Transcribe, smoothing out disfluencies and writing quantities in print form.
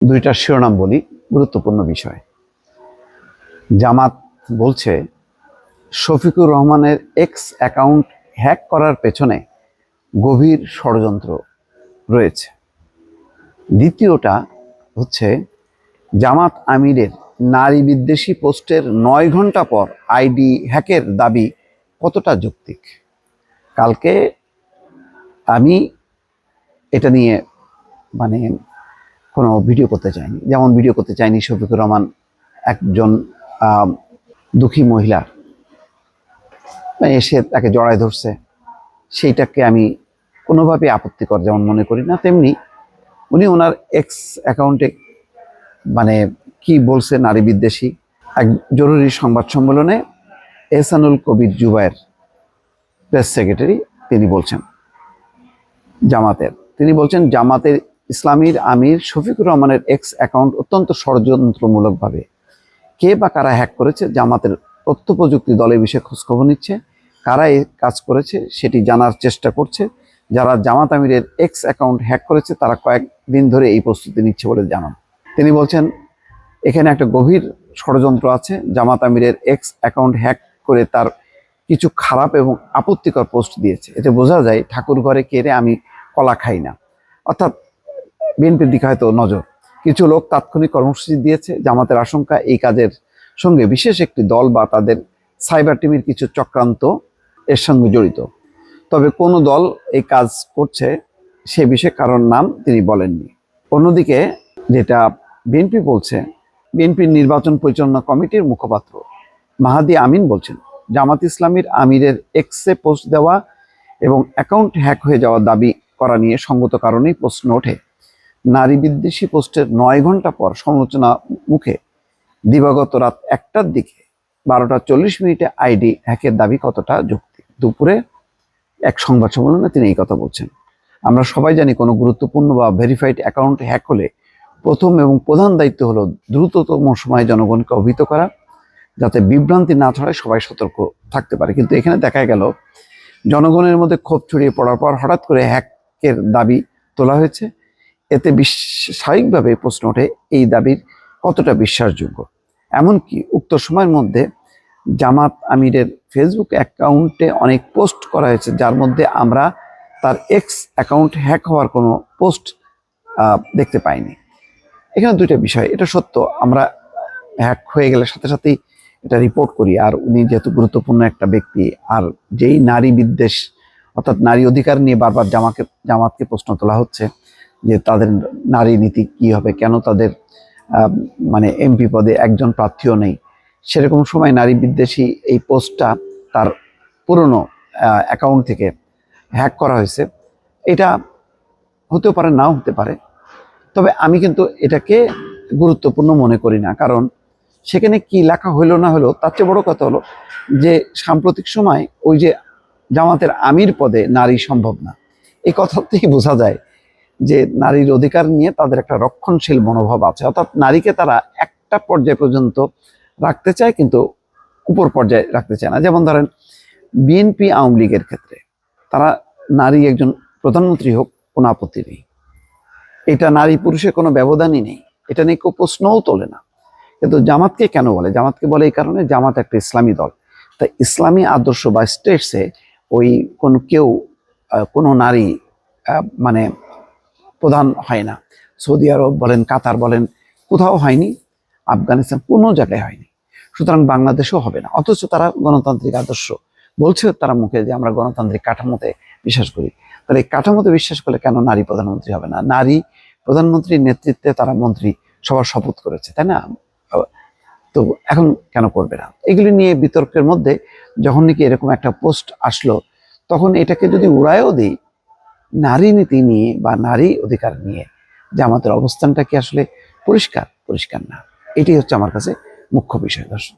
দুইটা শিরোনাম বলি, গুরুত্বপূর্ণ বিষয়। জামাত বলছে শফিকুর রহমানের এক্স অ্যাকাউন্ট হ্যাক করার পেছনে গভীর ষড়যন্ত্র রয়েছে। দ্বিতীয়টা হচ্ছে জামাত আমিরের নারী বিদ্বেষী পোস্টের 9 ঘন্টা পর আইডি হ্যাকের দাবি কতটা যৌক্তিক। কালকে আমি এটা নিয়ে কোনো ভিডিও করতে চাইনি, যেমন ভিডিও করতে চাইনি শফিকুর রহমান একজন দুঃখী মহিলা এসে তাকে জড়ায় ধরছে, সেইটাকে আমি কোনোভাবে আপত্তিকর যেমন মনে করি না, তেমনি উনি ওনার এক্স অ্যাকাউন্টে কি বলছে নারী বিদ্বেষী। এক জরুরি সংবাদ সম্মেলনে এহসানুল কবির জুবায়ের, প্রেস সেক্রেটারি, তিনি বলছেন জামাতের ইসলামীর আমির শফিকুর রহমানের এক্স অ্যাকাউন্ট অত্যন্ত ষড়যন্ত্রমূলকভাবে কে বা কারা হ্যাক করেছে, জামাতের তথ্য প্রযুক্তি দল এই বিষয়ে খোঁজখবর নিচ্ছে, কারা এই কাজ করেছে সেটি জানার চেষ্টা করছে। যারা জামাত আমিরের এক্স অ্যাকাউন্ট হ্যাক করেছে তারা কয়েকদিন ধরে এই প্রস্তুতি নিচ্ছে বলে জানান। তিনি বলছেন এখানে একটা গভীর ষড়যন্ত্র আছে। জামাত আমিরের এক্স অ্যাকাউন্ট হ্যাক করে তার কিছু খারাপ এবং আপত্তিকর পোস্ট দিয়েছে। এতে বোঝা যায় ঠাকুর ঘরে কেড়ে আমি কলা খাই না, অর্থাৎ বিএনপির দিকে হয়তো নজর। কিছু লোক তাৎক্ষণিক কর্মসূচি দিয়েছে। জামাতের আশঙ্কা এই কাজের সঙ্গে বিশেষ একটি দল বা তাদের সাইবার টিমের কিছু চক্রান্ত এর সঙ্গে জড়িত। তবে কোনো দল এই কাজ করছে সে বিষয়ে কারোর নাম তিনি বলেননি। অন্যদিকে যেটা বিএনপি বলছে, বিএনপির নির্বাচন পরিচালনা কমিটির মুখপাত্র মাহাদি আমিন বলছেন জামাত ইসলামীর আমিরের এক্সে পোস্ট দেওয়া এবং অ্যাকাউন্ট হ্যাক হয়ে যাওয়ার দাবি করা নিয়ে সঙ্গত কারণেই প্রশ্ন ওঠে। নারী বিদ্বেষী পোস্টের 9 ঘন্টা পর সমালোচনা মুখে দিবাগত রাত 1টার দিকে 12:40 আইডি হ্যাকের দাবি কতটা যৌক্তিক। দুপুরে এক সংবাদ সম্মেলনে তিনি এই কথা বলছেন। আমরা সবাই জানি কোনো গুরুত্বপূর্ণ বা ভেরিফাইড অ্যাকাউন্ট হ্যাক হলে প্রথম এবং প্রধান দায়িত্ব হলো দ্রুততম সময়ে জনগণকে অবহিত করা, যাতে বিভ্রান্তি না ছড়ায়, সবাই সতর্ক থাকতে পারে। কিন্তু এখানে দেখা গেল জনগণের মধ্যে ক্ষোভ ছড়িয়ে পড়ার পর হঠাৎ করে হ্যাকের দাবি তোলা হয়েছে। এতে স্বাভাবিকভাবে প্রশ্ন ওঠে এই দাবির কতটা বিশ্বাসযোগ্য। এমনকি উক্ত সময়ের মধ্যে জামাত আমিরের ফেসবুক অ্যাকাউন্টে অনেক পোস্ট করা হয়েছে যার মধ্যে আমরা তার এক্স অ্যাকাউন্ট হ্যাক হওয়ার কোনো পোস্ট দেখতে পাইনি। এখানে দুইটা বিষয়, এটা সত্য আমরা হ্যাক হয়ে গেলে সাথে সাথেই এটা রিপোর্ট করি, আর উনি যেহেতু গুরুত্বপূর্ণ একটা ব্যক্তি, আর যেই নারী বিদ্বেষ অর্থাৎ নারী অধিকার নিয়ে বারবার জামাতকে প্রশ্ন তোলা হচ্ছে যে তাদের নারী নীতি কি হবে, কেন তাদের এমপি পদে একজন প্রার্থীও নেই। সেরকম সময় নারী বিদ্বেষী এই পোস্টটা তার পুরনো অ্যাকাউন্ট থেকে হ্যাক করা হয়েছে। এটা হতেও পারে, নাও হতে পারে, তবে আমি কিন্তু এটাকে গুরুত্বপূর্ণ মনে করি না। কারণ সেখানে কি লেখা হইলো না হলো তার চেয়ে বড় কথা হলো যে সাম্প্রতিক সময় ওই যে জামাতের আমির পদে নারী সম্ভব না, এই কথাতেই বোঝা যায় যে নারীর অধিকার নিয়ে তাদের একটা রক্ষণশীল মনোভাব আছে। অর্থাৎ নারীকে তারা একটা পর্যায় পর্যন্ত রাখতে চায় কিন্তু উপর পর্যায়ে রাখতে চায় না। যেমন ধরেন বিএনপি আওয়ামী লীগের ক্ষেত্রে তারা নারী একজন প্রধানমন্ত্রী হোক কোনো আপত্তি নেই, এটা নারী পুরুষের কোনো ব্যবধানই নেই, এটা নিয়ে কেউ প্রশ্নও তোলে না। কিন্তু জামাতকে কেন বলে? জামাতকে বলে এই কারণে জামাত একটা ইসলামী দল। তাই ইসলামী আদর্শ বা স্টেটসে ওই কোনো নারী প্রধান হয় না। সৌদি আরব বলেন, কাতার বলেন, কোথাও হয়নি, আফগানিস্তান কোনো জায়গায় হয়নি, সুতরাং বাংলাদেশেও হবে না। অথচ তারা গণতান্ত্রিক আদর্শ বলছে তারা মুখে যে আমরা গণতান্ত্রিক কাঠামোতে বিশ্বাস করি। তাহলে এই কাঠামোতে বিশ্বাস করলে কেন নারী প্রধানমন্ত্রী হবে না? নারী প্রধানমন্ত্রীর নেতৃত্বে তারা মন্ত্রী সবার শপথ করেছে, তাই না? তো এখন কেন করবে না? এগুলি নিয়ে বিতর্কের মধ্যে যখন নাকি এরকম একটা পোস্ট আসলো, তখন এটাকে যদি উড়ায়ও দিই নারী নীতি নিয়ে বা নারী অধিকার নিয়ে, যে আমাদের অবস্থানটা কি আসলে পরিষ্কার না, এটি হচ্ছে আমার কাছে মুখ্য বিষয়। দর্শক।